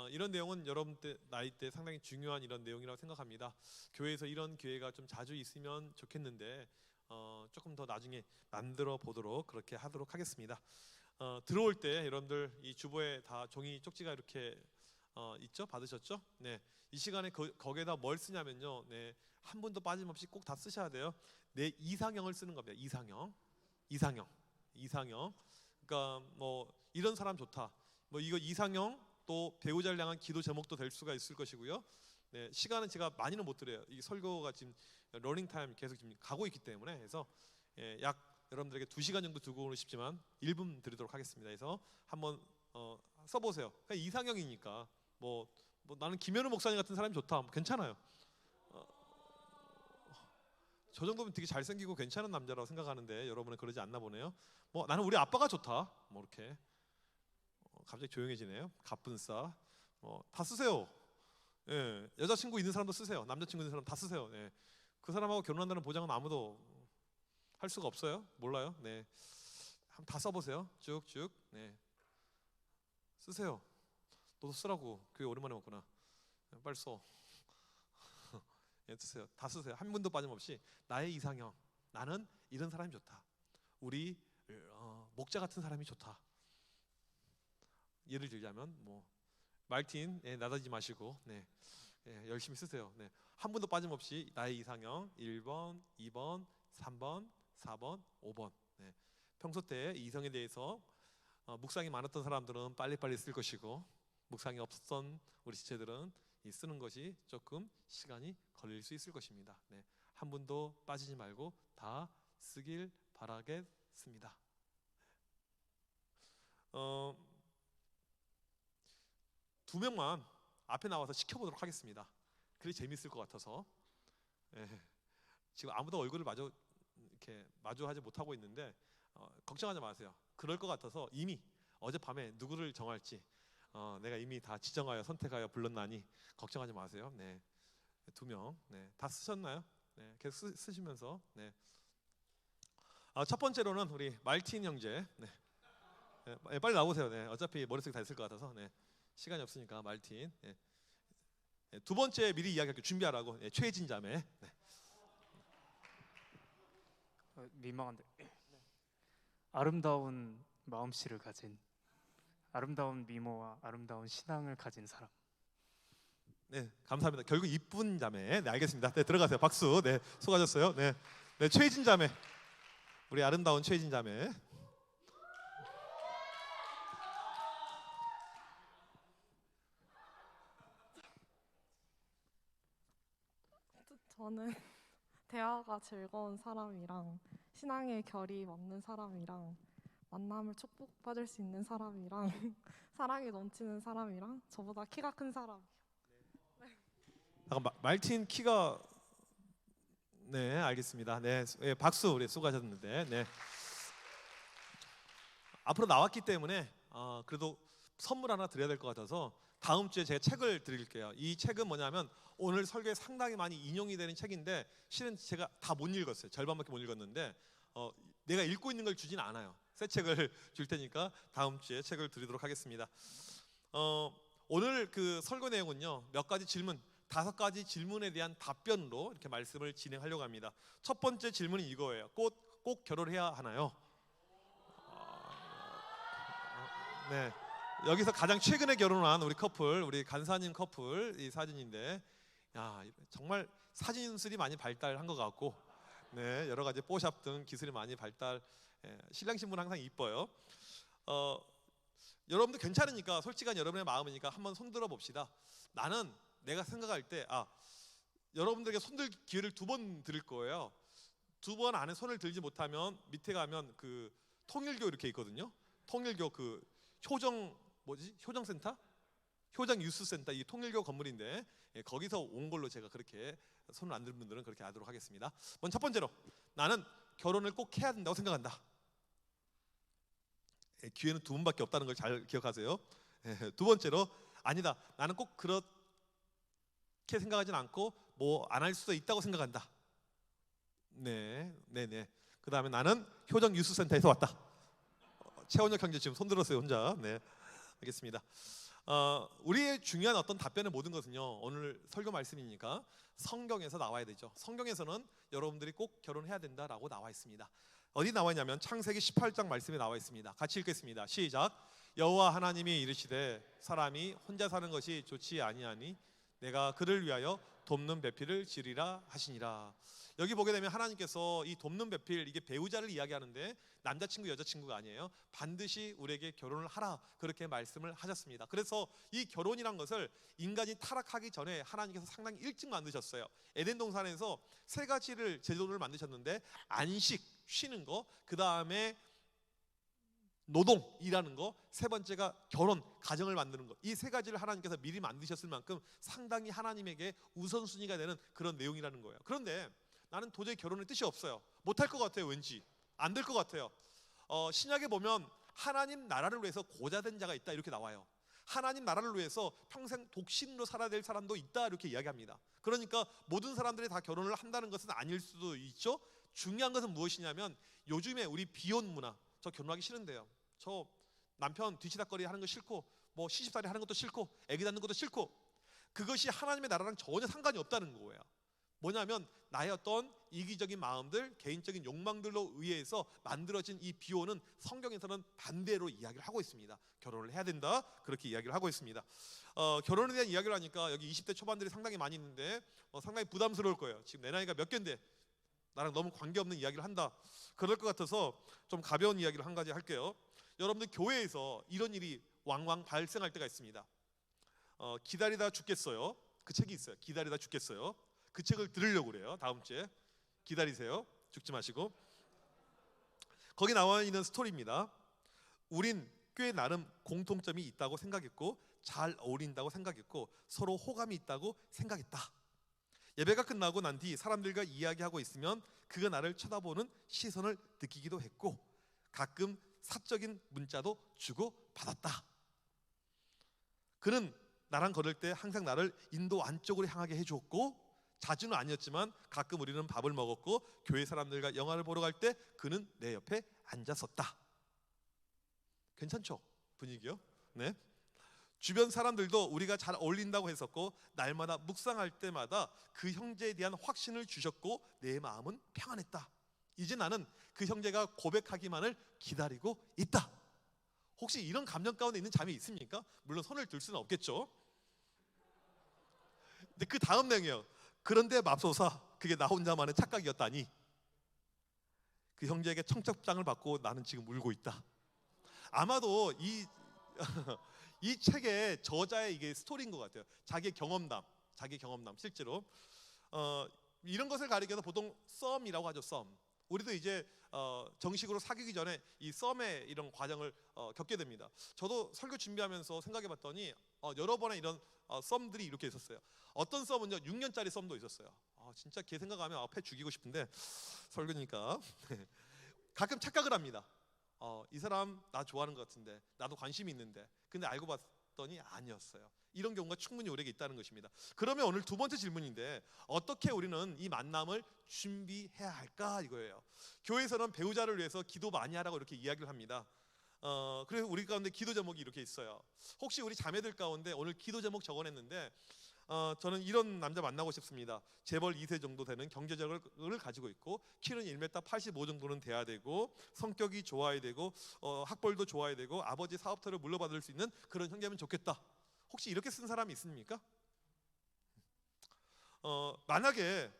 이런 내용은 여러분 나이 때 상당히 중요한 이런 내용이라고 생각합니다. 교회에서 이런 기회가 좀 자주 있으면 좋겠는데 조금 더 나중에 만들어 보도록 그렇게 하도록 하겠습니다. 들어올 때 여러분들 이 주보에 다 종이 쪽지가 이렇게 있죠? 받으셨죠? 네. 이 시간에 거기에다 뭘 쓰냐면요. 네. 한 분도 빠짐없이 꼭 다 쓰셔야 돼요. 내 이상형을 쓰는 겁니다. 이상형. 그러니까 뭐 이런 사람 좋다. 뭐 이거 이상형 또 배우자를 향한 기도 제목도 될 수가 있을 것이고요. 네, 시간은 제가 많이는 못 드려요. 이 설교가 지금 러닝 타임 계속 지금 가고 있기 때문에 해서 약 여러분들에게 2시간 정도 두고 싶지만 1분 드리도록 하겠습니다. 그래서 한번 써보세요. 그냥 이상형이니까 뭐 나는 김현우 목사님 같은 사람이 좋다. 뭐 괜찮아요. 저 정도면 되게 잘생기고 괜찮은 남자라고 생각하는데 여러분은 그러지 않나 보네요. 뭐 나는 우리 아빠가 좋다. 뭐 이렇게 갑자기 조용해지네요. 갑분싸. 다 쓰세요. 예, 여자친구 있는 사람도 쓰세요. 남자친구 있는 사람 다 쓰세요. 예. 그 사람하고 결혼한다는 보장은 아무도 할 수가 없어요. 몰라요. 네, 한번 다 써보세요. 쭉쭉. 네, 쓰세요. 너도 쓰라고. 교회 오랜만에 왔구나. 빨리 써. 예, 쓰세요. 다 쓰세요. 한 분도 빠짐없이 나의 이상형. 나는 이런 사람이 좋다. 우리 목자 같은 사람이 좋다. 예를 들자면 뭐 말틴 나다지 마시고 네, 열심히 쓰세요. 네, 한 분도 빠짐없이 나의 이상형 1번, 2번, 3번, 4번, 5번. 네, 평소 때 이성에 대해서 묵상이 많았던 사람들은 빨리빨리 쓸 것이고 묵상이 없었던 우리 지체들은 이 쓰는 것이 조금 시간이 걸릴 수 있을 것입니다. 네, 한 분도 빠지지 말고 다 쓰길 바라겠습니다. 두 명만 앞에 나와서 시켜보도록 하겠습니다. 그게 재밌을 것 같아서. 예, 지금 아무도 얼굴을 마주하지 못하고 있는데 걱정하지 마세요. 그럴 것 같아서 이미 어젯밤에 누구를 정할지 내가 이미 다 지정하여 선택하여 불렀나니 걱정하지 마세요. 네, 두 명. 네, 다 쓰셨나요? 네, 계속 쓰시면서. 네. 첫 번째로는 우리 말틴 형제. 네. 네, 빨리 나오세요. 네, 어차피 머릿속에 다 있을 것 같아서. 네. 시간이 없으니까 말틴. 네. 네, 두 번째 미리 이야기할게요. 준비하라고. 네, 최진 자매. 네. 민망한데 아름다운 마음씨를 가진 아름다운 미모와 아름다운 신앙을 가진 사람. 네, 감사합니다. 결국 이쁜 자매. 네, 알겠습니다. 네, 들어가세요. 박수. 네, 수고하셨어요. 네, 네, 최진 자매. 우리 아름다운 최진 자매. 저는 대화가 즐거운 사람이랑 신앙의 결이 맞는 사람이랑 만남을 축복받을 수 있는 사람이랑 사랑이 넘치는 사람이랑 저보다 키가 큰 사람. 잠깐 말틴 키가 네, 알겠습니다. 네, 예, 박수. 우리 수고하셨는데. 네. 앞으로 나왔기 때문에 그래도 선물 하나 드려야 될 것 같아서 다음 주에 제가 책을 드릴게요. 이 책은 뭐냐면 오늘 설교에 상당히 많이 인용이 되는 책인데 실은 제가 다 못 읽었어요. 절반밖에 못 읽었는데 내가 읽고 있는 걸 주진 않아요. 새 책을 줄 테니까 다음 주에 책을 드리도록 하겠습니다. 오늘 그 설교 내용은요, 몇 가지 질문, 5가지 질문에 대한 답변으로 이렇게 말씀을 진행하려고 합니다. 첫 번째 질문이 이거예요. 꼭 결혼해야 하나요? 네, 여기서 가장 최근에 결혼한 우리 커플, 우리 간사님 커플 이 사진인데, 야, 정말 사진술이 많이 발달한 것 같고, 네, 여러 가지 뽀샵 등 기술이 많이 발달. 신랑 신부는 항상 이뻐요. 여러분도 괜찮으니까 솔직한 여러분의 마음이니까 한번 손들어 봅시다. 나는 내가 생각할 때 여러분들에게 손들 기회를 2번 드릴 거예요. 2번 안에 손을 들지 못하면 밑에 가면 그 통일교 이렇게 있거든요. 통일교 그 효정센터? 효정 유스센터, 이 통일교 건물인데 거기서 온 걸로 제가 그렇게 손을 안 드는 분들은 그렇게 하도록 하겠습니다. 먼저 첫 번째로, 나는 결혼을 꼭 해야 된다고 생각한다. 기회는 2번밖에 없다는 걸 잘 기억하세요. 두 번째로, 아니다, 나는 꼭 그렇게 생각하진 않고 뭐 안 할 수도 있다고 생각한다. 네. 그 다음에 나는 효정 유스센터에서 왔다. 최원혁 형제 지금 손 들었어요 혼자. 네, 알겠습니다. 우리의 중요한 어떤 답변의 모든 것은요, 오늘 설교 말씀이니까 성경에서 나와야 되죠. 성경에서는 여러분들이 꼭 결혼해야 된다라고 나와 있습니다. 어디 나와 있냐면 창세기 18장 말씀에 나와 있습니다. 같이 읽겠습니다. 시작. 여호와 하나님이 이르시되 사람이 혼자 사는 것이 좋지 아니하니 내가 그를 위하여 돕는 배필을 지으리라 하시니라. 여기 보게 되면 하나님께서 이 돕는 배필, 이게 배우자를 이야기하는데 남자친구 여자친구가 아니에요. 반드시 우리에게 결혼을 하라, 그렇게 말씀을 하셨습니다. 그래서 이 결혼이란 것을 인간이 타락하기 전에 하나님께서 상당히 일찍 만드셨어요. 에덴 동산에서 세 가지를 제도를 만드셨는데, 안식, 쉬는 거, 그 다음에 노동, 일하는 거, 세 번째가 결혼, 가정을 만드는 거. 이 세 가지를 하나님께서 미리 만드셨을 만큼 상당히 하나님에게 우선순위가 되는 그런 내용이라는 거예요. 그런데 나는 도저히 결혼의 뜻이 없어요. 못할 것 같아요. 왠지 안 될 것 같아요. 신약에 보면 하나님 나라를 위해서 고자된 자가 있다, 이렇게 나와요. 하나님 나라를 위해서 평생 독신으로 살아야 될 사람도 있다, 이렇게 이야기합니다. 그러니까 모든 사람들이 다 결혼을 한다는 것은 아닐 수도 있죠. 중요한 것은 무엇이냐면, 요즘에 우리 비혼 문화, 저 결혼하기 싫은데요, 저 남편 뒤치다거리 하는 거 싫고, 뭐 시집살이 하는 것도 싫고, 애기 낳는 것도 싫고, 그것이 하나님의 나라랑 전혀 상관이 없다는 거예요. 뭐냐면 나의 어떤 이기적인 마음들, 개인적인 욕망들로 의해서 만들어진 이 비혼은 성경에서는 반대로 이야기를 하고 있습니다. 결혼을 해야 된다, 그렇게 이야기를 하고 있습니다. 결혼에 대한 이야기를 하니까 여기 20대 초반들이 상당히 많이 있는데 상당히 부담스러울 거예요. 지금 내 나이가 몇 갠데 나랑 너무 관계없는 이야기를 한다, 그럴 것 같아서 좀 가벼운 이야기를 한 가지 할게요. 여러분들 교회에서 이런 일이 왕왕 발생할 때가 있습니다. 기다리다 죽겠어요. 그 책이 있어요. 기다리다 죽겠어요. 그 책을 들으려고 그래요. 다음 주에 기다리세요. 죽지 마시고. 거기 나와 있는 스토리입니다. 우린 꽤 나름 공통점이 있다고 생각했고, 잘 어울린다고 생각했고, 서로 호감이 있다고 생각했다. 예배가 끝나고 난 뒤 사람들과 이야기하고 있으면 그가 나를 쳐다보는 시선을 느끼기도 했고, 가끔 사적인 문자도 주고 받았다. 그는 나랑 걸을 때 항상 나를 인도 안쪽으로 향하게 해주었고, 자주는 아니었지만 가끔 우리는 밥을 먹었고, 교회 사람들과 영화를 보러 갈 때 그는 내 옆에 앉았었다. 괜찮죠? 분위기요? 네. 주변 사람들도 우리가 잘 어울린다고 했었고, 날마다 묵상할 때마다 그 형제에 대한 확신을 주셨고, 내 마음은 평안했다. 이제 나는 그 형제가 고백하기만을 기다리고 있다. 혹시 이런 감정 가운데 있는 자매 있습니까? 물론 손을 들 수는 없겠죠. 근데 그 다음 내용이에요. 그런데 맙소사, 그게 나 혼자만의 착각이었다니. 그 형제에게 청첩장을 받고 나는 지금 울고 있다. 아마도 이 책의 저자의 이게 스토리인 것 같아요. 자기 경험담 실제로 이런 것을 가리켜서 보통 썸이라고 하죠. 썸. 우리도 이제 정식으로 사귀기 전에 이 썸의 이런 과정을 겪게 됩니다. 저도 설교 준비하면서 생각해봤더니 여러 번의 이런 썸들이 이렇게 있었어요. 어떤 썸은요 6년짜리 썸도 있었어요. 진짜 걔 생각하면 패 죽이고 싶은데 설교니까 가끔 착각을 합니다. 이 사람 나 좋아하는 것 같은데, 나도 관심이 있는데, 근데 알고 봤더니 아니었어요. 이런 경우가 충분히 우리에게 있다는 것입니다. 그러면 오늘 두 번째 질문인데, 어떻게 우리는 이 만남을 준비해야 할까, 이거예요. 교회에서는 배우자를 위해서 기도 많이 하라고 이렇게 이야기를 합니다. 그래서 우리 가운데 기도 제목이 이렇게 있어요. 혹시 우리 자매들 가운데 오늘 기도 제목 적어냈는데, 저는 이런 남자 만나고 싶습니다. 재벌 2세 정도 되는 경제적을 가지고 있고, 키는 1m 85 정도는 돼야 되고, 성격이 좋아야 되고, 학벌도 좋아야 되고, 아버지 사업터를 물려받을 수 있는 그런 형제면 좋겠다. 혹시 이렇게 쓴 사람이 있습니까? 만약에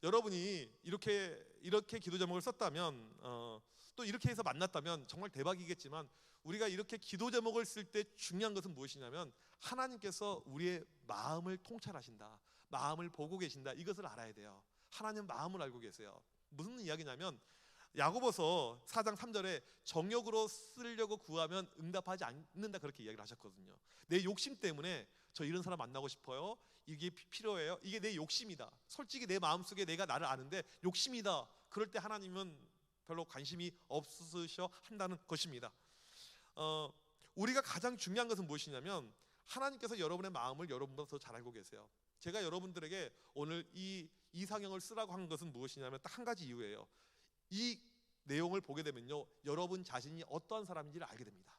여러분이 이렇게 기도 제목을 썼다면, 또 이렇게 해서 만났다면 정말 대박이겠지만, 우리가 이렇게 기도 제목을 쓸 때 중요한 것은 무엇이냐면, 하나님께서 우리의 마음을 통찰하신다, 마음을 보고 계신다, 이것을 알아야 돼요. 하나님 마음을 알고 계세요. 무슨 이야기냐면, 야고보서 4장 3절에 정욕으로 쓰려고 구하면 응답하지 않는다, 그렇게 이야기를 하셨거든요. 내 욕심 때문에 저 이런 사람 만나고 싶어요, 이게 필요해요, 이게 내 욕심이다, 솔직히 내 마음속에 내가 나를 아는데 욕심이다, 그럴 때 하나님은 별로 관심이 없으셔 한다는 것입니다. 우리가 가장 중요한 것은 무엇이냐면, 하나님께서 여러분의 마음을 여러분보다 더 잘 알고 계세요. 제가 여러분들에게 오늘 이 이상형을 쓰라고 한 것은 무엇이냐면 딱 한 가지 이유예요. 이 내용을 보게 되면요, 여러분 자신이 어떠한 사람인지를 알게 됩니다.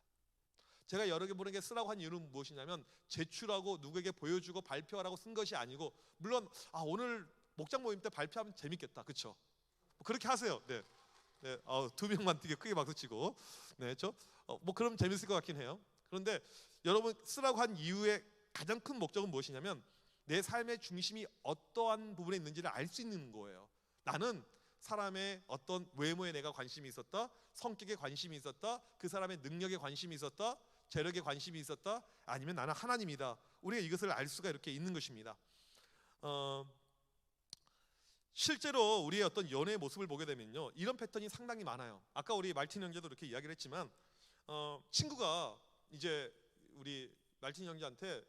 제가 여러분에게 쓰라고 한 이유는 무엇이냐면 제출하고 누구에게 보여주고 발표하라고 쓴 것이 아니고, 물론 오늘 목장 모임 때 발표하면 재밌겠다, 그렇죠? 그렇게 하세요. 네, 네, 두 명만 되게 크게 박수치고, 네, 뭐 그럼 재밌을 것 같긴 해요. 그런데 여러분 쓰라고 한 이유의 가장 큰 목적은 무엇이냐면 내 삶의 중심이 어떠한 부분에 있는지를 알 수 있는 거예요. 나는 사람의 어떤 외모에 내가 관심이 있었다, 성격에 관심이 있었다, 그 사람의 능력에 관심이 있었다, 재력에 관심이 있었다, 아니면 나는 하나님이다. 우리가 이것을 알 수가 이렇게 있는 것입니다. 실제로 우리의 어떤 연애의 모습을 보게 되면요, 이런 패턴이 상당히 많아요. 아까 우리 말틴 형제도 이렇게 이야기를 했지만, 친구가 이제 우리 말틴 형제한테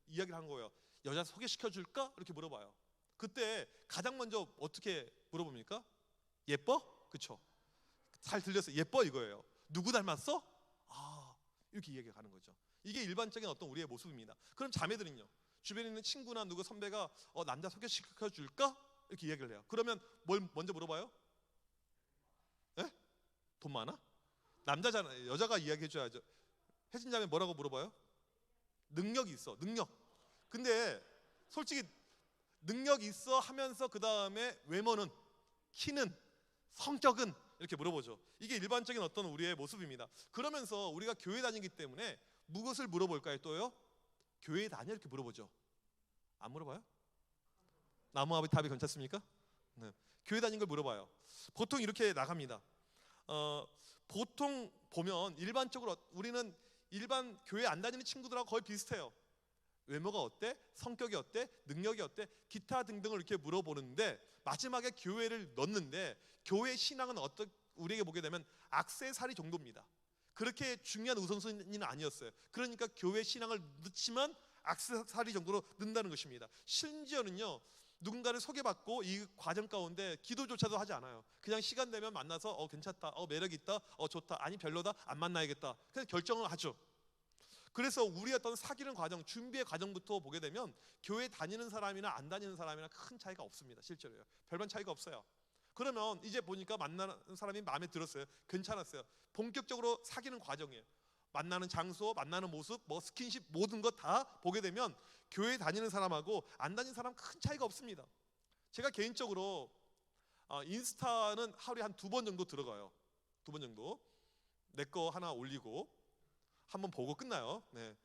이야기를 한 거예요. 여자 소개시켜 줄까? 이렇게 물어봐요. 그때 가장 먼저 어떻게 물어봅니까? 예뻐? 그쵸? 잘 들렸어요. 예뻐 이거예요. 누구 닮았어? 이렇게 이야기가 가는 거죠. 이게 일반적인 어떤 우리의 모습입니다. 그럼 자매들은요, 주변에 있는 친구나 누구 선배가 남자 소개시켜 줄까? 이렇게 이야기를 해요. 그러면 뭘 먼저 물어봐요? 에? 돈 많아? 남자잖아요. 여자가 이야기해 줘야죠. 혜진 자매 뭐라고 물어봐요? 능력이 있어. 능력. 근데 솔직히 능력 있어 하면서 그 다음에 외모는, 키는, 성격은 이렇게 물어보죠. 이게 일반적인 어떤 우리의 모습입니다. 그러면서 우리가 교회 다니기 때문에 무엇을 물어볼까요? 또요? 교회 다녀 이렇게 물어보죠. 안 물어봐요? 나무아비 답이 괜찮습니까? 네. 교회 다닌 걸 물어봐요. 보통 이렇게 나갑니다. 보통 보면 일반적으로 우리는 일반 교회 안 다니는 친구들하고 거의 비슷해요. 외모가 어때? 성격이 어때? 능력이 어때? 기타 등등을 이렇게 물어보는데, 마지막에 교회를 넣는데 교회 신앙은 우리에게 보게 되면 액세서리 정도입니다. 그렇게 중요한 우선순위는 아니었어요. 그러니까 교회 신앙을 넣지만 액세서리 정도로 넣는다는 것입니다. 심지어는요, 누군가를 소개받고 이 과정 가운데 기도조차도 하지 않아요. 그냥 시간 되면 만나서 괜찮다, 매력 있다, 좋다, 아니 별로다, 안 만나야겠다, 그냥 결정을 하죠. 그래서 우리 어떤 사귀는 과정, 준비의 과정부터 보게 되면 교회 다니는 사람이나 안 다니는 사람이나 큰 차이가 없습니다. 실제로요. 별반 차이가 없어요. 그러면 이제 보니까 만나는 사람이 마음에 들었어요. 괜찮았어요. 본격적으로 사귀는 과정이에요. 만나는 장소, 만나는 모습, 뭐 스킨십 모든 것 다 보게 되면 교회 다니는 사람하고 안 다니는 사람 큰 차이가 없습니다. 제가 개인적으로 인스타는 하루에 한 2번 정도 들어가요. 2번 정도. 내 거 하나 올리고 한번 보고 끝나요. 네.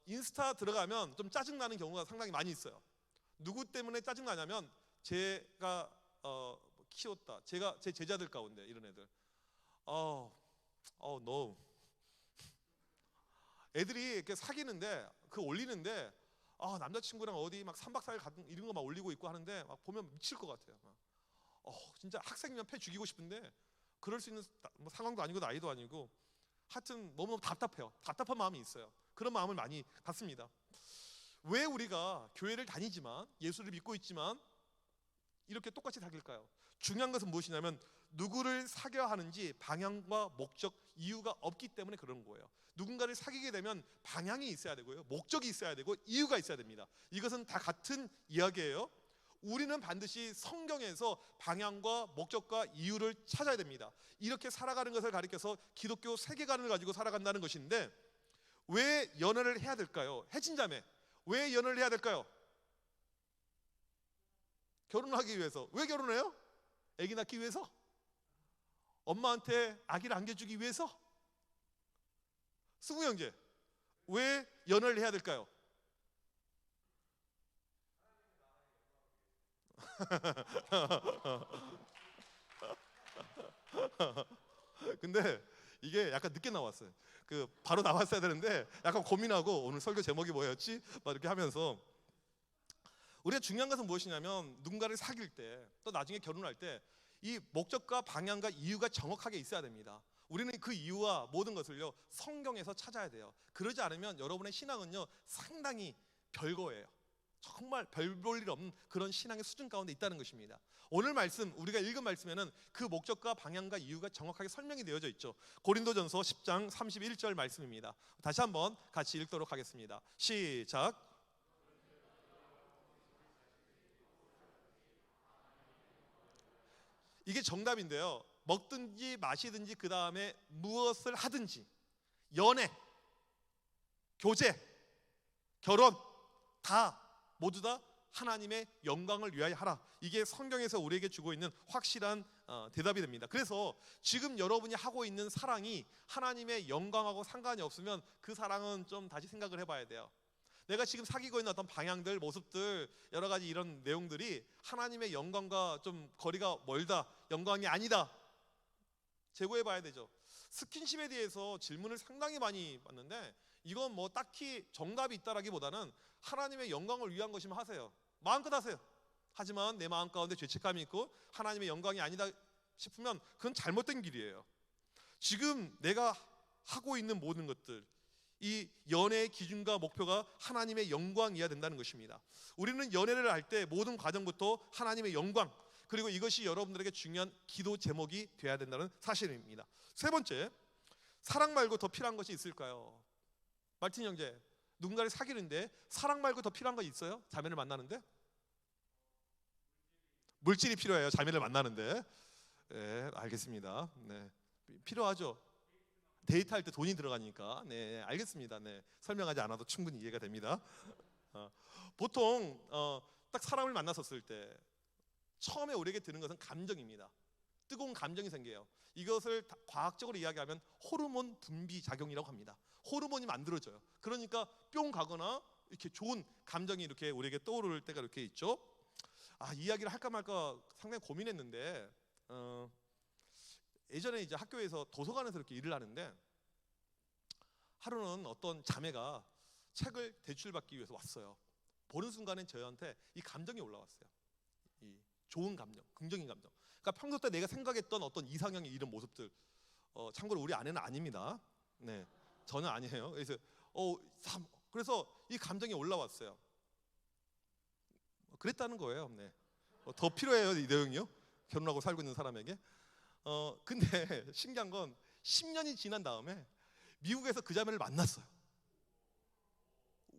인스타 들어가면 좀 짜증나는 경우가 상당히 많이 있어요. 누구 때문에 짜증나냐면 제가 키웠다, 제가 제 제자들 가운데 이런 애들, no. 애들이 이렇게 사귀는데 올리는데 남자친구랑 어디 막 3박 4일 가든 이런 거 막 올리고 있고 하는데 막 보면 미칠 것 같아요. 진짜 학생이면 패 죽이고 싶은데 그럴 수 있는 뭐 상황도 아니고 나이도 아니고 하여튼 너무 답답해요. 답답한 마음이 있어요. 그런 마음을 많이 갖습니다. 왜 우리가 교회를 다니지만, 예수를 믿고 있지만 이렇게 똑같이 사귈까요? 중요한 것은 무엇이냐면 누구를 사귀어야 하는지 방향과 목적, 이유가 없기 때문에 그런 거예요. 누군가를 사귀게 되면 방향이 있어야 되고요, 목적이 있어야 되고, 이유가 있어야 됩니다. 이것은 다 같은 이야기예요. 우리는 반드시 성경에서 방향과 목적과 이유를 찾아야 됩니다. 이렇게 살아가는 것을 가리켜서 기독교 세계관을 가지고 살아간다는 것인데, 왜 연애를 해야 될까요? 혜진자매, 왜 연애를 해야 될까요? 결혼하기 위해서. 왜 결혼해요? 아기 낳기 위해서? 엄마한테 아기를 안겨주기 위해서? 승우 형제, 왜 연애를 해야 될까요? 근데 이게 약간 늦게 나왔어요. 바로 나왔어야 되는데 약간 고민하고 오늘 설교 제목이 뭐였지? 막 이렇게 하면서, 우리가 중요한 것은 무엇이냐면 누군가를 사귈 때, 또 나중에 결혼할 때 이 목적과 방향과 이유가 정확하게 있어야 됩니다. 우리는 그 이유와 모든 것을요 성경에서 찾아야 돼요. 그러지 않으면 여러분의 신앙은요 상당히 별거예요. 정말 별 볼 일 없는 그런 신앙의 수준 가운데 있다는 것입니다. 오늘 말씀, 우리가 읽은 말씀에는 그 목적과 방향과 이유가 정확하게 설명이 되어져 있죠. 고린도전서 10장 31절 말씀입니다. 다시 한번 같이 읽도록 하겠습니다. 시작. 이게 정답인데요, 먹든지 마시든지 그 다음에 무엇을 하든지, 연애, 교제, 결혼 다 모두 다 하나님의 영광을 위하여 하라. 이게 성경에서 우리에게 주고 있는 확실한 대답이 됩니다. 그래서 지금 여러분이 하고 있는 사랑이 하나님의 영광하고 상관이 없으면 그 사랑은 좀 다시 생각을 해봐야 돼요. 내가 지금 사귀고 있는 어떤 방향들, 모습들, 여러 가지 이런 내용들이 하나님의 영광과 좀 거리가 멀다, 영광이 아니다, 재고해봐야 되죠. 스킨십에 대해서 질문을 상당히 많이 받는데 이건 뭐 딱히 정답이 있다라기보다는 하나님의 영광을 위한 것이면 하세요. 마음껏 하세요. 하지만 내 마음 가운데 죄책감이 있고 하나님의 영광이 아니다 싶으면 그건 잘못된 길이에요. 지금 내가 하고 있는 모든 것들, 이 연애의 기준과 목표가 하나님의 영광이어야 된다는 것입니다. 우리는 연애를 할 때 모든 과정부터 하나님의 영광, 그리고 이것이 여러분들에게 중요한 기도 제목이 되어야 된다는 사실입니다. 세 번째, 사랑 말고 더 필요한 것이 있을까요? 말틴 형제, 누군가를 사귀는데 사랑 말고 더 필요한 거 있어요? 자매를 만나는데? 물질이 필요해요. 자매를 만나는데. 네, 알겠습니다. 네, 필요하죠. 데이트할 때 돈이 들어가니까. 네, 알겠습니다. 네, 설명하지 않아도 충분히 이해가 됩니다. 보통 딱 사람을 만났었을 때 처음에 우리에게 드는 것은 감정입니다. 뜨거운 감정이 생겨요. 이것을 과학적으로 이야기하면 호르몬 분비 작용이라고 합니다. 호르몬이 만들어져요. 그러니까 뿅 가거나 이렇게 좋은 감정이 이렇게 우리에게 떠오를 때가 이렇게 있죠. 이야기를 할까 말까 상당히 고민했는데 예전에 이제 학교에서 도서관에서 이렇게 일을 하는데 하루는 어떤 자매가 책을 대출받기 위해서 왔어요. 보는 순간에 저한테 이 감정이 올라왔어요. 이 좋은 감정, 긍정적인 감정. 그러니까 평소 때 내가 생각했던 어떤 이상형의 이런 모습들, 참고로 우리 아내는 아닙니다. 네, 전혀 아니에요. 그래서 이 감정이 올라왔어요. 그랬다는 거예요. 네. 더 필요해요, 이 내용이요. 결혼하고 살고 있는 사람에게. 근데 신기한 건 10년이 지난 다음에 미국에서 그 자매를 만났어요.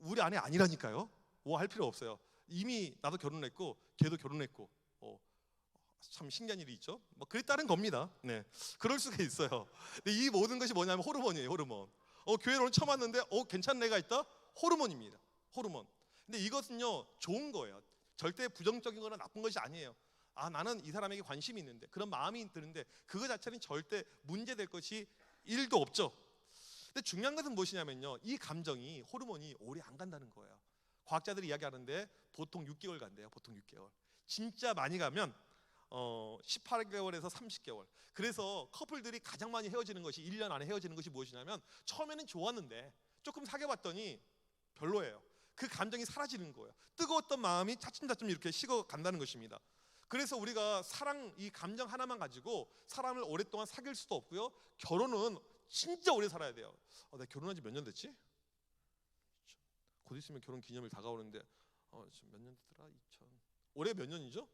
우리 아내 아니라니까요. 뭐 할 필요 없어요. 이미 나도 결혼했고 걔도 결혼했고. 참 신기한 일이 있죠. 뭐 그랬다는 겁니다. 네, 그럴 수가 있어요. 근데 이 모든 것이 뭐냐면 호르몬이에요. 호르몬. 교회를 오늘 처음 왔는데 괜찮은 애가 있다? 호르몬입니다. 호르몬. 근데 이것은요 좋은 거예요. 절대 부정적인 거나 나쁜 것이 아니에요. 나는 이 사람에게 관심이 있는데, 그런 마음이 드는데 그거 자체는 절대 문제될 것이 1도 없죠. 근데 중요한 것은 무엇이냐면요, 이 감정이, 호르몬이 오래 안 간다는 거예요. 과학자들이 이야기하는데 보통 6개월 간대요. 보통 6개월. 진짜 많이 가면 18개월에서 30개월. 그래서 커플들이 가장 많이 헤어지는 것이, 1년 안에 헤어지는 것이 무엇이냐면 처음에는 좋았는데 조금 사귀어봤더니 별로예요. 그 감정이 사라지는 거예요. 뜨거웠던 마음이 차츰차츰 이렇게 식어간다는 것입니다. 그래서 우리가 사랑, 이 감정 하나만 가지고 사람을 오랫동안 사귈 수도 없고요, 결혼은 진짜 오래 살아야 돼요. 내가 결혼한 지 몇 년 됐지? 곧 있으면 결혼 기념일 다가오는데 지금 몇 년 됐더라? 올해 몇 년이죠?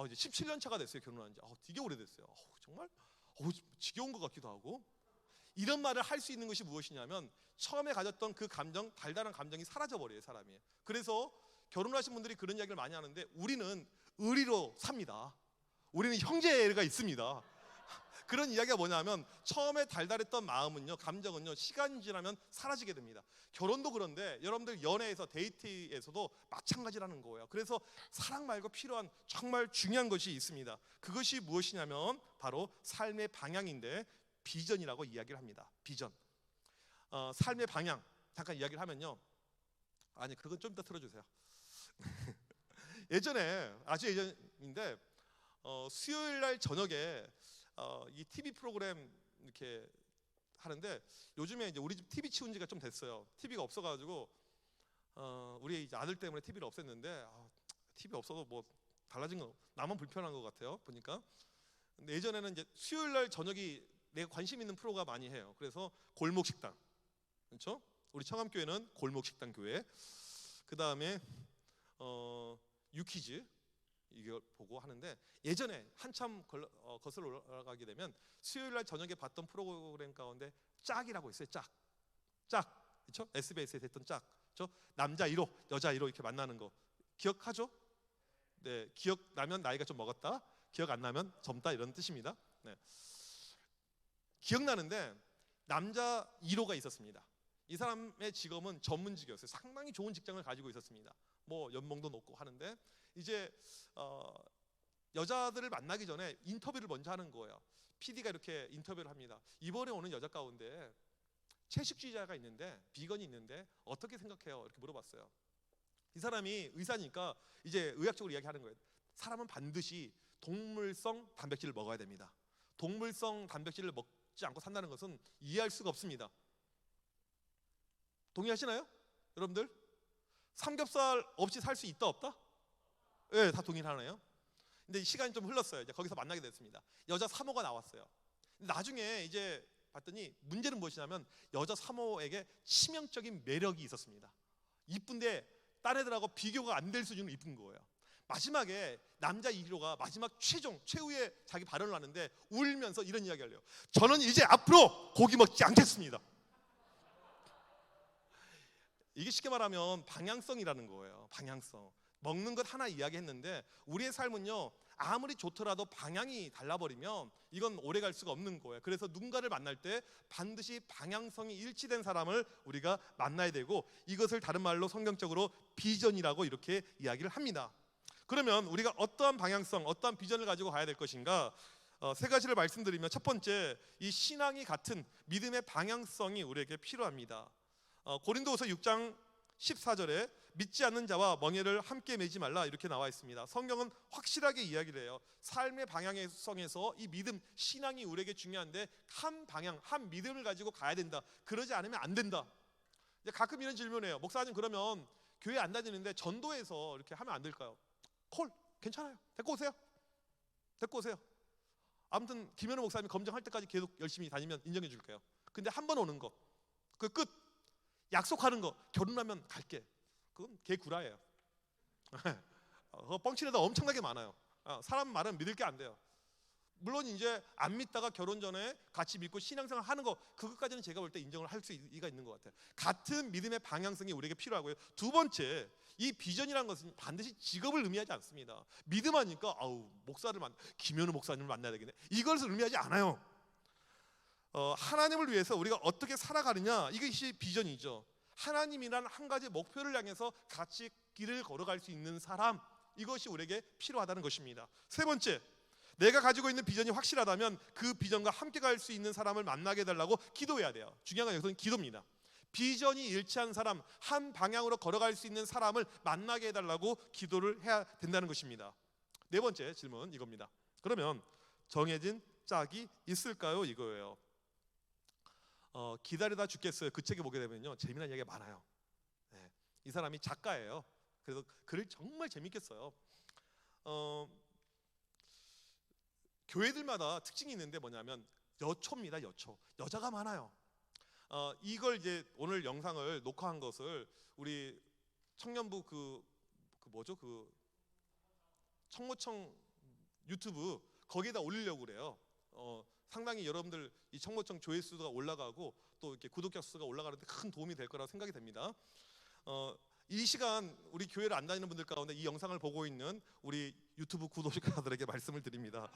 이제 17년 차가 됐어요. 결혼한 지. 되게 오래됐어요. 정말 지겨운 것 같기도 하고. 이런 말을 할 수 있는 것이 무엇이냐면 처음에 가졌던 그 감정, 달달한 감정이 사라져버려요, 사람이. 그래서 결혼하신 분들이 그런 이야기를 많이 하는데 우리는 의리로 삽니다. 우리는 형제가 있습니다. 그런 이야기가 뭐냐면 처음에 달달했던 마음은요, 감정은요, 시간이 지나면 사라지게 됩니다. 결혼도 그런데 여러분들 연애에서, 데이트에서도 마찬가지라는 거예요. 그래서 사랑 말고 필요한 정말 중요한 것이 있습니다. 그것이 무엇이냐면 바로 삶의 방향인데 비전이라고 이야기를 합니다. 비전. 삶의 방향 잠깐 이야기를 하면요, 그건 좀 이따 틀어주세요. 예전에, 아주 예전인데 수요일 날 저녁에 이 TV 프로그램 이렇게 하는데, 요즘에 이제 우리 집 TV 치운 지가 좀 됐어요. TV가 없어가지고 우리 이제 아들 때문에 TV를 없앴는데 TV 없어도 뭐 달라진 거, 나만 불편한 것 같아요 보니까. 근데 예전에는 이제 수요일 날 저녁이 내가 관심 있는 프로가 많이 해요. 그래서 골목 식당, 그렇죠? 우리 청암교회는 골목 식당 교회. 그 다음에 유퀴즈 이걸 보고 하는데, 예전에 한참 거슬러 올라가게 되면 수요일 날 저녁에 봤던 프로그램 가운데 짝이라고 있어요. 짝, 그렇죠? SBS에 됐던 짝, 그렇죠? 남자 1호, 여자 1호 이렇게 만나는 거 기억하죠? 네, 기억나면 나이가 좀 먹었다, 기억 안 나면 젊다, 이런 뜻입니다. 네. 기억나는데 남자 1호가 있었습니다. 이 사람의 직업은 전문직이었어요. 상당히 좋은 직장을 가지고 있었습니다. 뭐 연봉도 높고 하는데 이제 여자들을 만나기 전에 인터뷰를 먼저 하는 거예요. PD가 이렇게 인터뷰를 합니다. 이번에 오는 여자 가운데 채식주의자가 있는데, 비건이 있는데 어떻게 생각해요? 이렇게 물어봤어요. 이 사람이 의사니까 이제 의학적으로 이야기하는 거예요. 사람은 반드시 동물성 단백질을 먹어야 됩니다. 동물성 단백질을 먹지 않고 산다는 것은 이해할 수가 없습니다. 동의하시나요? 여러분들? 삼겹살 없이 살 수 있다 없다? 네, 다 동의하나요? 근데 시간이 좀 흘렀어요. 이제 거기서 만나게 됐습니다. 여자 3호가 나왔어요. 나중에 이제 봤더니 문제는 무엇이냐면 여자 3호에게 치명적인 매력이 있었습니다. 이쁜데 딴 애들하고 비교가 안 될 수준으로 이쁜 거예요. 마지막에 남자 2호가 마지막 최후의 자기 발언을 하는데 울면서 이런 이야기를 해요. 저는 이제 앞으로 고기 먹지 않겠습니다. 이게 쉽게 말하면 방향성이라는 거예요. 방향성. 먹는 것 하나 이야기했는데 우리의 삶은요, 아무리 좋더라도 방향이 달라버리면 이건 오래 갈 수가 없는 거예요. 그래서 누군가를 만날 때 반드시 방향성이 일치된 사람을 우리가 만나야 되고, 이것을 다른 말로 성경적으로 비전이라고 이렇게 이야기를 합니다. 그러면 우리가 어떠한 방향성, 어떠한 비전을 가지고 가야 될 것인가? 세 가지를 말씀드리면, 첫 번째, 이 신앙이 같은 믿음의 방향성이 우리에게 필요합니다. 고린도후서 6장 14절에 믿지 않는 자와 멍에를 함께 매지 말라 이렇게 나와 있습니다. 성경은 확실하게 이야기를 해요. 삶의 방향성에서 이 믿음, 신앙이 우리에게 중요한데 한 방향, 한 믿음을 가지고 가야 된다. 그러지 않으면 안 된다. 가끔 이런 질문해요. 목사님, 그러면 교회 안 다니는데 전도해서 이렇게 하면 안 될까요? 콜, 괜찮아요. 데리고 오세요. 데리고 오세요. 아무튼 김현우 목사님이 검정할 때까지 계속 열심히 다니면 인정해 줄게요. 근데 한 번 오는 거, 그 끝. 약속하는 거, 결혼하면 갈게. 그건 개구라예요. 뻥치는 애들 엄청나게 많아요. 사람 말은 믿을 게 안 돼요. 물론 이제 안 믿다가 결혼 전에 같이 믿고 신앙생활 하는 거, 그것까지는 제가 볼 때 인정을 할 수가 있는 것 같아요. 같은 믿음의 방향성이 우리에게 필요하고요. 두 번째, 이 비전이라는 것은 반드시 직업을 의미하지 않습니다. 믿음하니까 김현우 목사님을 만나야 되겠네, 이것을 의미하지 않아요. 하나님을 위해서 우리가 어떻게 살아가느냐, 이것이 비전이죠. 하나님이란 한 가지 목표를 향해서 같이 길을 걸어갈 수 있는 사람, 이것이 우리에게 필요하다는 것입니다. 세 번째, 내가 가지고 있는 비전이 확실하다면 그 비전과 함께 갈 수 있는 사람을 만나게 해달라고 기도해야 돼요. 중요한 건 여기서는 기도입니다. 비전이 일치한 사람, 한 방향으로 걸어갈 수 있는 사람을 만나게 해달라고 기도를 해야 된다는 것입니다. 네 번째 질문 이겁니다. 그러면 정해진 짝이 있을까요? 이거예요. 기다리다 죽겠어요. 그 책에 보게 되면요, 재미난 이야기가 많아요. 네, 이 사람이 작가예요. 그래서 글을 정말 재밌게 써요. 교회들마다 특징이 있는데 뭐냐면 여초입니다. 여초. 여자가 많아요. 이걸 이제 오늘 영상을 녹화한 것을 우리 청년부 청모청 유튜브 거기에다 올리려고 그래요. 상당히 여러분들 이 청모청 조회수가 올라가고 또 이렇게 구독자 수가 올라가는데 큰 도움이 될 거라고 생각이 됩니다. 이 시간 우리 교회를 안 다니는 분들 가운데 이 영상을 보고 있는 우리 유튜브 구독자들에게 말씀을 드립니다.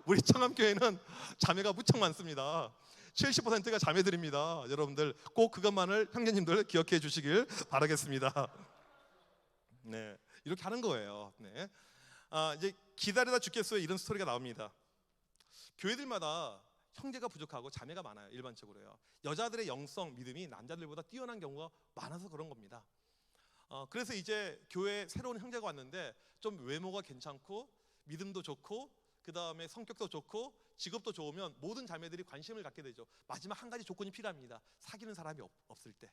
우리 청암교회는 자매가 무척 많습니다. 70%가 자매들입니다. 여러분들 꼭 그것만을 형제님들 기억해 주시길 바라겠습니다. 네, 이렇게 하는 거예요. 네. 이제 기다리다 죽겠어요. 이런 스토리가 나옵니다. 교회들마다 형제가 부족하고 자매가 많아요. 일반적으로요. 여자들의 영성, 믿음이 남자들보다 뛰어난 경우가 많아서 그런 겁니다. 그래서 이제 교회에 새로운 형제가 왔는데 좀 외모가 괜찮고 믿음도 좋고 그 다음에 성격도 좋고 직업도 좋으면 모든 자매들이 관심을 갖게 되죠. 마지막 한 가지 조건이 필요합니다. 사귀는 사람이 없을 때.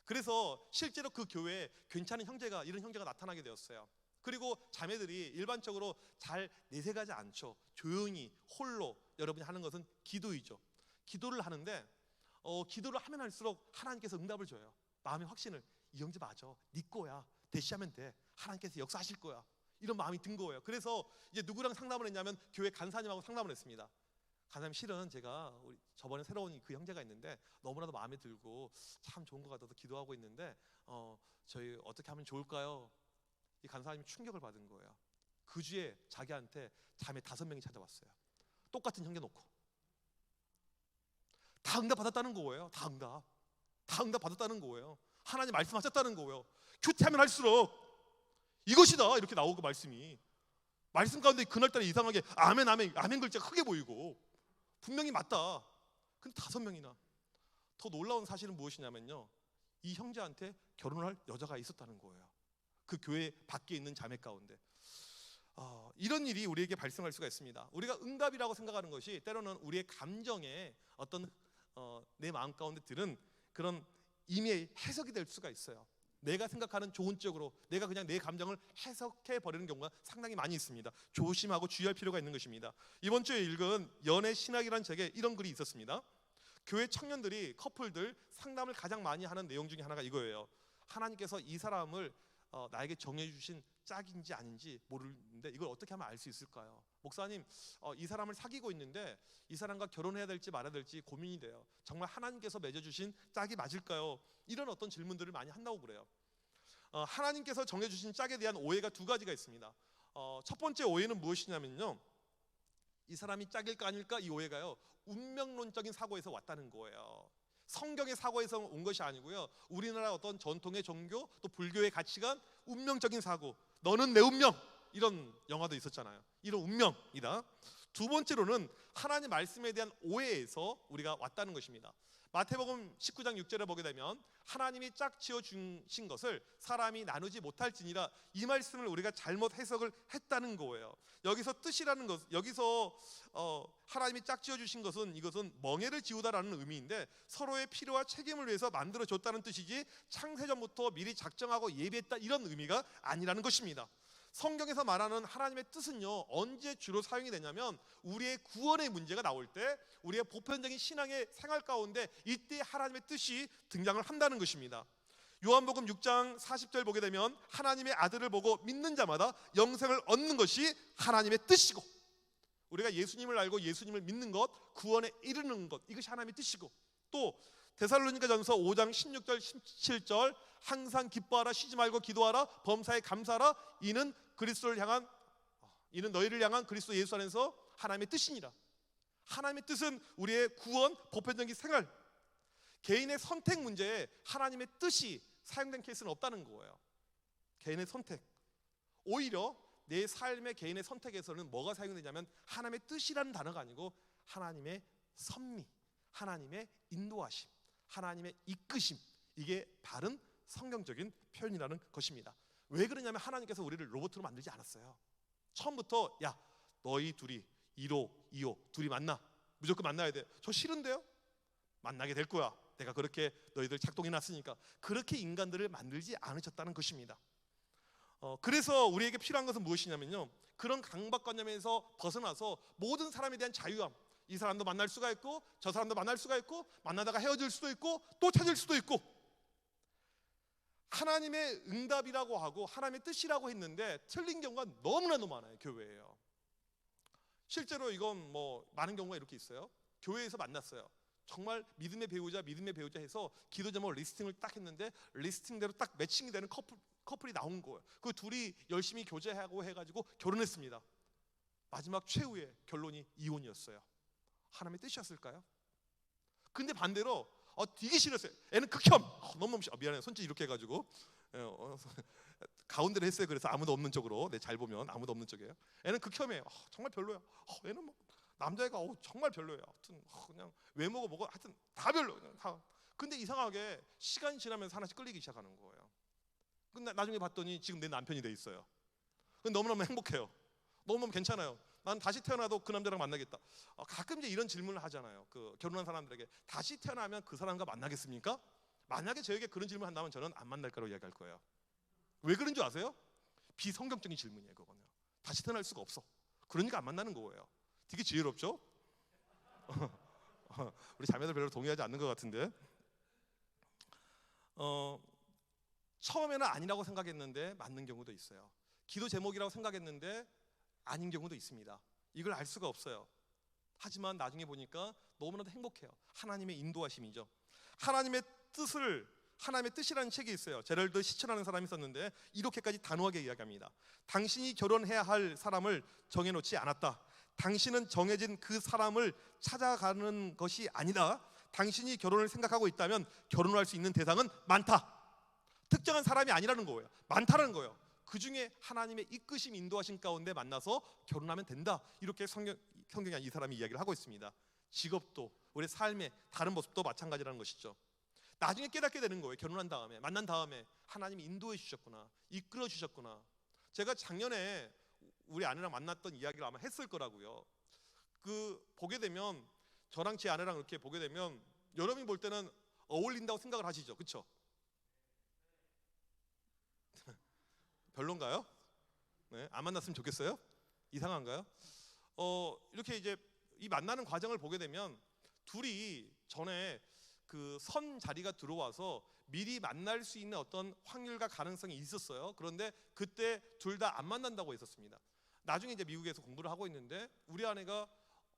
그래서 실제로 그 교회에 괜찮은 형제가, 이런 형제가 나타나게 되었어요. 그리고 자매들이 일반적으로 잘 내색하지 않죠. 조용히 홀로 여러분이 하는 것은 기도이죠. 기도를 하는데 기도를 하면 할수록 하나님께서 응답을 줘요. 마음의 확신을, 이 형제 맞아, 네 거야, 대시하면 돼, 하나님께서 역사하실 거야, 이런 마음이 든 거예요. 그래서 이제 누구랑 상담을 했냐면 교회 간사님하고 상담을 했습니다. 간사님, 실은 제가 저번에 새로운 그 형제가 있는데 너무나도 마음에 들고 참 좋은 것 같아서 기도하고 있는데 저희 어떻게 하면 좋을까요? 이 간사님이 충격을 받은 거예요. 그 주에 자기한테 자매 5명이 찾아왔어요. 똑같은 형제 놓고 다 응답받았다는 거예요. 다 응답받았다는 거예요. 하나님 말씀하셨다는 거예요. 큐티하면 할수록 이것이다 이렇게 나오고 말씀 가운데 그날따라 이상하게 아멘 아멘 아멘 글자가 크게 보이고 분명히 맞다. 근데 5명이나. 더 놀라운 사실은 무엇이냐면요, 이 형제한테 결혼할 여자가 있었다는 거예요. 그 교회 밖에 있는 자매 가운데. 이런 일이 우리에게 발생할 수가 있습니다. 우리가 응답이라고 생각하는 것이 때로는 우리의 감정에 어떤 내 마음 가운데 들은 그런 임의의 해석이 될 수가 있어요. 내가 생각하는 좋은 쪽으로 내가 그냥 내 감정을 해석해 버리는 경우가 상당히 많이 있습니다. 조심하고 주의할 필요가 있는 것입니다. 이번 주에 읽은 연애 신학이라는 책에 이런 글이 있었습니다. 교회 청년들이 커플들 상담을 가장 많이 하는 내용 중에 하나가 이거예요. 하나님께서 이 사람을 나에게 정해주신 짝인지 아닌지 모르는데 이걸 어떻게 하면 알 수 있을까요? 목사님, 이 사람을 사귀고 있는데 이 사람과 결혼해야 될지 말아야 될지 고민이 돼요. 정말 하나님께서 맺어주신 짝이 맞을까요? 이런 어떤 질문들을 많이 한다고 그래요. 하나님께서 정해주신 짝에 대한 오해가 2가지가 있습니다. 첫 번째 오해는 무엇이냐면요, 이 사람이 짝일까 아닐까, 이 오해가요 운명론적인 사고에서 왔다는 거예요. 성경의 사고에서 온 것이 아니고요, 우리나라 어떤 전통의 종교 또 불교의 가치관, 운명적인 사고, 너는 내 운명, 이런 영화도 있었잖아요. 이런 운명이다. 2번째로는 하나님 말씀에 대한 오해에서 우리가 왔다는 것입니다. 마태복음 19장 6절에 보게 되면 하나님이 짝 지어 주신 것을 사람이 나누지 못할지니라, 이 말씀을 우리가 잘못 해석을 했다는 거예요. 여기서 뜻이라는 것, 여기서 하나님이 짝 지어 주신 것은 이것은 멍에를 지우다라는 의미인데 서로의 필요와 책임을 위해서 만들어 줬다는 뜻이지 창세전부터 미리 작정하고 예비했다 이런 의미가 아니라는 것입니다. 성경에서 말하는 하나님의 뜻은요, 언제 주로 사용이 되냐면 우리의 구원의 문제가 나올 때, 우리의 보편적인 신앙의 생활 가운데 이때 하나님의 뜻이 등장을 한다는 것입니다. 요한복음 6장 40절 보게 되면 하나님의 아들을 보고 믿는 자마다 영생을 얻는 것이 하나님의 뜻이고, 우리가 예수님을 알고 예수님을 믿는 것, 구원에 이르는 것, 이것이 하나님의 뜻이고, 또 데살로니가전서 5장 16절 17절 항상 기뻐하라, 쉬지 말고 기도하라, 범사에 감사하라, 이는 너희를 향한 그리스도 예수 안에서 하나님의 뜻이니라. 하나님의 뜻은 우리의 구원, 보편적인 생활, 개인의 선택 문제에 하나님의 뜻이 사용된 케이스는 없다는 거예요. 개인의 선택, 오히려 내 삶의 개인의 선택에서는 뭐가 사용되냐면 하나님의 뜻이라는 단어가 아니고 하나님의 섭리, 하나님의 인도하심, 하나님의 이끄심, 이게 바른 성경적인 표현이라는 것입니다. 왜 그러냐면 하나님께서 우리를 로봇으로 만들지 않았어요. 처음부터 야, 너희 둘이 1호, 2호 둘이 만나, 무조건 만나야 돼. 저 싫은데요? 만나게 될 거야. 내가 그렇게 너희들 작동해 놨으니까. 그렇게 인간들을 만들지 않으셨다는 것입니다. 그래서 우리에게 필요한 것은 무엇이냐면요, 그런 강박관념에서 벗어나서 모든 사람에 대한 자유함, 이 사람도 만날 수가 있고 저 사람도 만날 수가 있고 만나다가 헤어질 수도 있고 또 찾을 수도 있고, 하나님의 응답이라고 하고 하나님의 뜻이라고 했는데 틀린 경우가 너무나도 많아요. 교회에요. 실제로 이건 많은 경우가 이렇게 있어요. 교회에서 만났어요. 정말 믿음의 배우자 해서 기도 제목 리스팅을 딱 했는데 리스팅대로 딱 매칭이 되는 커플이 나온 거예요. 그 둘이 열심히 교제하고 해가지고 결혼했습니다. 마지막 최후의 결론이 이혼이었어요. 하나님의 뜻이었을까요? 근데 반대로 되게 싫었어요. 애는 극혐. 너무너무 싫어. 미안해요. 손짓 이렇게 해가지고 가운데로 했어요. 그래서 아무도 없는 쪽으로. 잘 보면 아무도 없는 쪽이에요. 애는 극혐이에요. 정말 별로야. 애는 남자애가 정말 별로예요. 하여튼 그냥 외모가 뭐가 하여튼 다 별로. 다. 근데 이상하게 시간이 지나면서 하나씩 끌리기 시작하는 거예요. 근데 나중에 봤더니 지금 내 남편이 돼 있어요. 너무너무 행복해요. 너무너무 괜찮아요. 난 다시 태어나도 그 남자랑 만나겠다. 가끔 이제 이런 질문을 하잖아요. 그 결혼한 사람들에게 다시 태어나면 그 사람과 만나겠습니까? 만약에 저에게 그런 질문 한다면 저는 안 만날 거라고 이야기할 거예요. 왜 그런 줄 아세요? 비성경적인 질문이에요. 그거는 다시 태어날 수가 없어. 그러니까 안 만나는 거예요. 되게 지혜롭죠? 우리 자매들 별로 동의하지 않는 것 같은데, 처음에는 아니라고 생각했는데 맞는 경우도 있어요. 기도 제목이라고 생각했는데 아닌 경우도 있습니다. 이걸 알 수가 없어요. 하지만 나중에 보니까 너무나도 행복해요. 하나님의 인도하심이죠. 하나님의 뜻이라는 책이 있어요. 제럴드 시천하는 사람이 썼는데 이렇게까지 단호하게 이야기합니다. 당신이 결혼해야 할 사람을 정해놓지 않았다. 당신은 정해진 그 사람을 찾아가는 것이 아니다. 당신이 결혼을 생각하고 있다면 결혼할 수 있는 대상은 많다. 특정한 사람이 아니라는 거예요. 많다는 거예요. 그 중에 하나님의 이끄심 인도하신 가운데 만나서 결혼하면 된다. 이렇게 성경에 이 사람이 이야기를 하고 있습니다. 직업도 우리 삶의 다른 모습도 마찬가지라는 것이죠. 나중에 깨닫게 되는 거예요. 결혼한 다음에, 만난 다음에 하나님이 인도해 주셨구나, 이끌어 주셨구나. 제가 작년에 우리 아내랑 만났던 이야기를 아마 했을 거라고요. 보게 되면 저랑 제 아내랑 이렇게 보게 되면 여러분이 볼 때는 어울린다고 생각을 하시죠, 그렇죠? 별론가요? 네, 안 만났으면 좋겠어요? 이상한가요? 이렇게 이제 이 만나는 과정을 보게 되면 둘이 전에 그 선 자리가 들어와서 미리 만날 수 있는 어떤 확률과 가능성이 있었어요. 그런데 그때 둘 다 안 만난다고 했었습니다. 나중에 이제 미국에서 공부를 하고 있는데 우리 아내가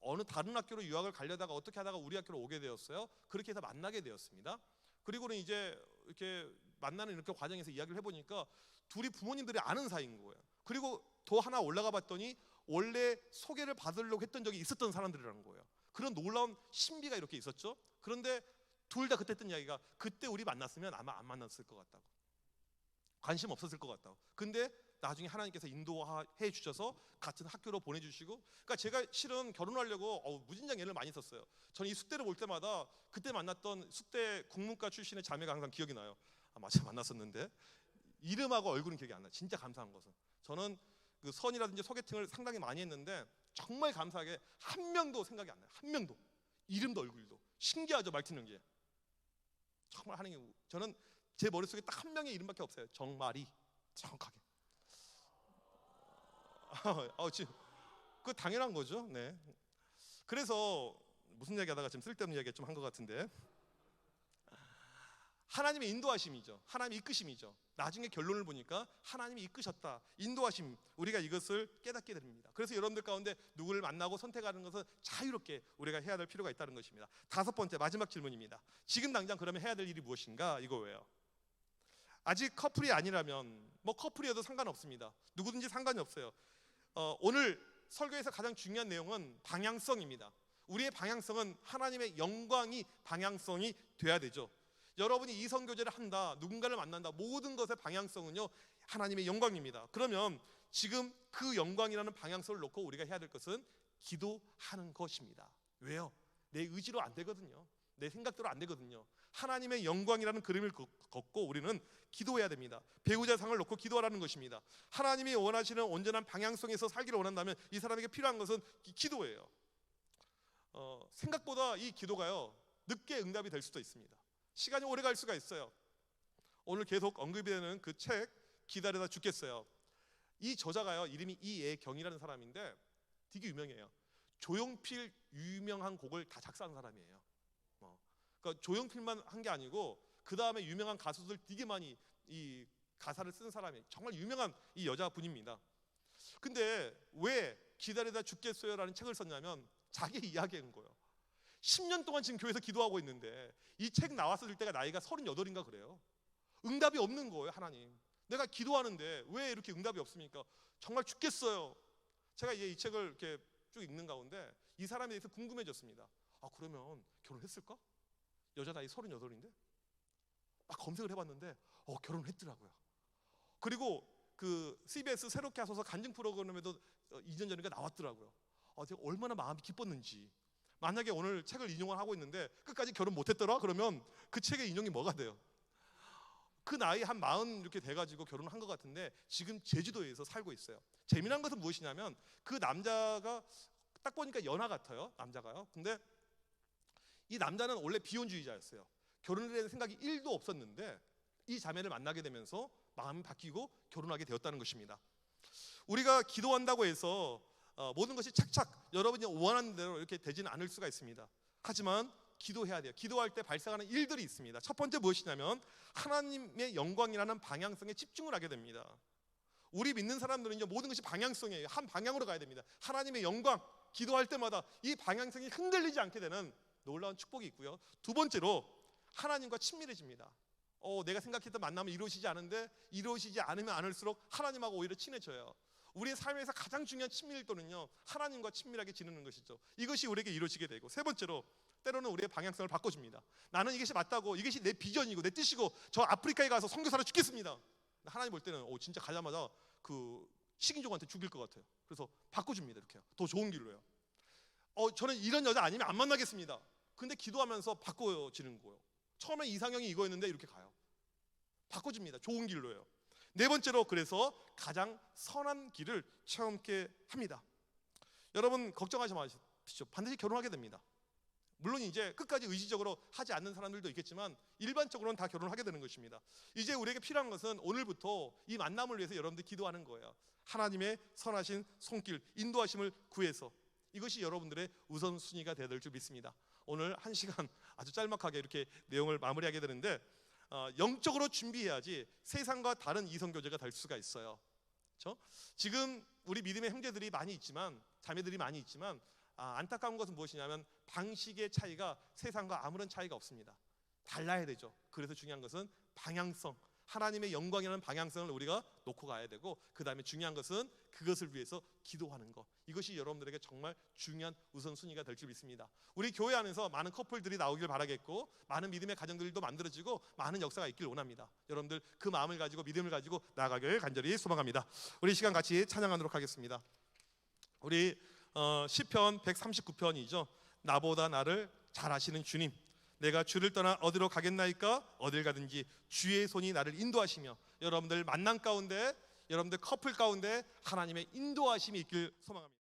어느 다른 학교로 유학을 가려다가 어떻게 하다가 우리 학교로 오게 되었어요. 그렇게 해서 만나게 되었습니다. 그리고는 이제 이렇게 만나는 이렇게 과정에서 이야기를 해보니까 둘이 부모님들이 아는 사이인 거예요. 그리고 더 하나 올라가 봤더니 원래 소개를 받으려고 했던 적이 있었던 사람들이라는 거예요. 그런 놀라운 신비가 이렇게 있었죠. 그런데 둘 다 그때 했던 이야기가 그때 우리 만났으면 아마 안 만났을 것 같다고, 관심 없었을 것 같다고. 근데 나중에 하나님께서 인도해 주셔서 같은 학교로 보내주시고, 그러니까 제가 실은 결혼하려고 무진장 애를 많이 썼어요. 저는 이 숙대를 볼 때마다 그때 만났던 숙대 국문과 출신의 자매가 항상 기억이 나요. 맞아, 만났었는데 이름하고 얼굴은 기억이 안 나요. 진짜 감사한 것은 저는 그 선이라든지 소개팅을 상당히 많이 했는데 정말 감사하게 한 명도 생각이 안 나요. 한 명도. 이름도 얼굴도. 신기하죠, 말티는 게. 정말 하나님, 저는 제 머릿속에 딱 한 명의 이름밖에 없어요. 정말이. 정확하게. 그 당연한 거죠. 네. 그래서 무슨 얘기하다가 지금 쓸데없는 이야기 좀 한 것 같은데, 하나님의 인도하심이죠. 하나님의 이끄심이죠. 나중에 결론을 보니까 하나님이 이끄셨다, 인도하심, 우리가 이것을 깨닫게 됩니다. 그래서 여러분들 가운데 누구를 만나고 선택하는 것은 자유롭게 우리가 해야 될 필요가 있다는 것입니다. 다섯 번째, 마지막 질문입니다. 지금 당장 그러면 해야 될 일이 무엇인가, 이거예요. 아직 커플이 아니라면, 뭐 커플이어도 상관없습니다. 누구든지 상관이 없어요. 오늘 설교에서 가장 중요한 내용은 방향성입니다. 우리의 방향성은 하나님의 영광이 방향성이 돼야 되죠. 여러분이 이 선교제를 한다, 누군가를 만난다, 모든 것의 방향성은요 하나님의 영광입니다. 그러면 지금 그 영광이라는 방향성을 놓고 우리가 해야 될 것은 기도하는 것입니다. 왜요? 내 의지로 안 되거든요. 내 생각대로 안 되거든요. 하나님의 영광이라는 그림을 걷고 우리는 기도해야 됩니다. 배우자상을 놓고 기도하라는 것입니다. 하나님이 원하시는 온전한 방향성에서 살기를 원한다면 이 사람에게 필요한 것은 기도예요. 생각보다 이 기도가요 늦게 응답이 될 수도 있습니다. 시간이 오래 갈 수가 있어요. 오늘 계속 언급이 되는 그 책 기다리다 죽겠어요. 이 저자가요 이름이 이애경이라는 사람인데 되게 유명해요. 조용필 유명한 곡을 다 작사한 사람이에요. 그러니까 조용필만 한 게 아니고 그 다음에 유명한 가수들 되게 많이 이 가사를 쓴 사람이 정말 유명한 이 여자분입니다. 근데 왜 기다리다 죽겠어요라는 책을 썼냐면 자기 이야기인 거예요. 10년 동안 지금 교회에서 기도하고 있는데 이 책 나왔을 때가 나이가 38인가 그래요. 응답이 없는 거예요. 하나님, 내가 기도하는데 왜 이렇게 응답이 없습니까? 정말 죽겠어요. 제가 이 책을 이렇게 쭉 읽는 가운데 이 사람에 대해서 궁금해졌습니다. 그러면 결혼했을까? 여자 나이 38인데 막 검색을 해봤는데 결혼을 했더라고요. 그리고 그 CBS 새롭게 하소서 간증 프로그램에도 2년 전인가 나왔더라고요. 제가 얼마나 마음이 기뻤는지. 만약에 오늘 책을 인용을 하고 있는데 끝까지 결혼 못했더라? 그러면 그 책의 인용이 뭐가 돼요? 그 나이 한 40 이렇게 돼가지고 결혼을 한 것 같은데 지금 제주도에서 살고 있어요. 재미난 것은 무엇이냐면 그 남자가 딱 보니까 연하 같아요. 남자가요. 근데 이 남자는 원래 비혼주의자였어요. 결혼에 대한 생각이 1도 없었는데 이 자매를 만나게 되면서 마음이 바뀌고 결혼하게 되었다는 것입니다. 우리가 기도한다고 해서 모든 것이 착착 여러분이 원하는 대로 이렇게 되지는 않을 수가 있습니다. 하지만 기도해야 돼요. 기도할 때 발생하는 일들이 있습니다. 첫 번째 무엇이냐면 하나님의 영광이라는 방향성에 집중을 하게 됩니다. 우리 믿는 사람들은요 모든 것이 방향성이에요. 한 방향으로 가야 됩니다. 하나님의 영광, 기도할 때마다 이 방향성이 흔들리지 않게 되는 놀라운 축복이 있고요. 두 번째로 하나님과 친밀해집니다. 내가 생각했던 만남은 이루어지지 않은데 이루어지지 않으면 않을수록 하나님하고 오히려 친해져요. 우리의 삶에서 가장 중요한 친밀도는요 하나님과 친밀하게 지내는 것이죠. 이것이 우리에게 이루어지게 되고, 세 번째로 때로는 우리의 방향성을 바꿔줍니다. 나는 이것이 맞다고, 이것이 내 비전이고 내 뜻이고 저 아프리카에 가서 선교사로 죽겠습니다. 하나님 볼 때는 진짜 가자마자 그 식인종한테 죽일 것 같아요. 그래서 바꿔줍니다. 이렇게 더 좋은 길로요. 저는 이런 여자 아니면 안 만나겠습니다. 근데 기도하면서 바꿔지는 거예요. 처음에 이상형이 이거였는데 이렇게 가요. 바꿔줍니다. 좋은 길로요. 네 번째로, 그래서 가장 선한 길을 체험케 합니다. 여러분 걱정하지 마십시오. 반드시 결혼하게 됩니다. 물론 이제 끝까지 의지적으로 하지 않는 사람들도 있겠지만 일반적으로는 다 결혼을 하게 되는 것입니다. 이제 우리에게 필요한 것은 오늘부터 이 만남을 위해서 여러분들 기도하는 거예요. 하나님의 선하신 손길, 인도하심을 구해서 이것이 여러분들의 우선순위가 되어야 될 줄 믿습니다. 오늘 1시간 아주 짤막하게 이렇게 내용을 마무리하게 되는데, 영적으로 준비해야지 세상과 다른 이성교제가 될 수가 있어요. 그렇죠? 지금 우리 믿음의 형제들이 많이 있지만, 자매들이 많이 있지만, 안타까운 것은 무엇이냐면 방식의 차이가 세상과 아무런 차이가 없습니다. 달라야 되죠. 그래서 중요한 것은 방향성, 하나님의 영광이라는 방향성을 우리가 놓고 가야 되고, 그 다음에 중요한 것은 그것을 위해서 기도하는 것. 이것이 여러분들에게 정말 중요한 우선순위가 될 줄 믿습니다. 우리 교회 안에서 많은 커플들이 나오길 바라겠고, 많은 믿음의 가정들도 만들어지고 많은 역사가 있길 원합니다. 여러분들 그 마음을 가지고 믿음을 가지고 나아가길 간절히 소망합니다. 우리 시간 같이 찬양하도록 하겠습니다. 우리 시편 139편이죠. 나보다 나를 잘 아시는 주님, 내가 주를 떠나 어디로 가겠나이까? 어딜 가든지 주의 손이 나를 인도하시며, 여러분들 만남 가운데, 여러분들 커플 가운데 하나님의 인도하심이 있길 소망합니다.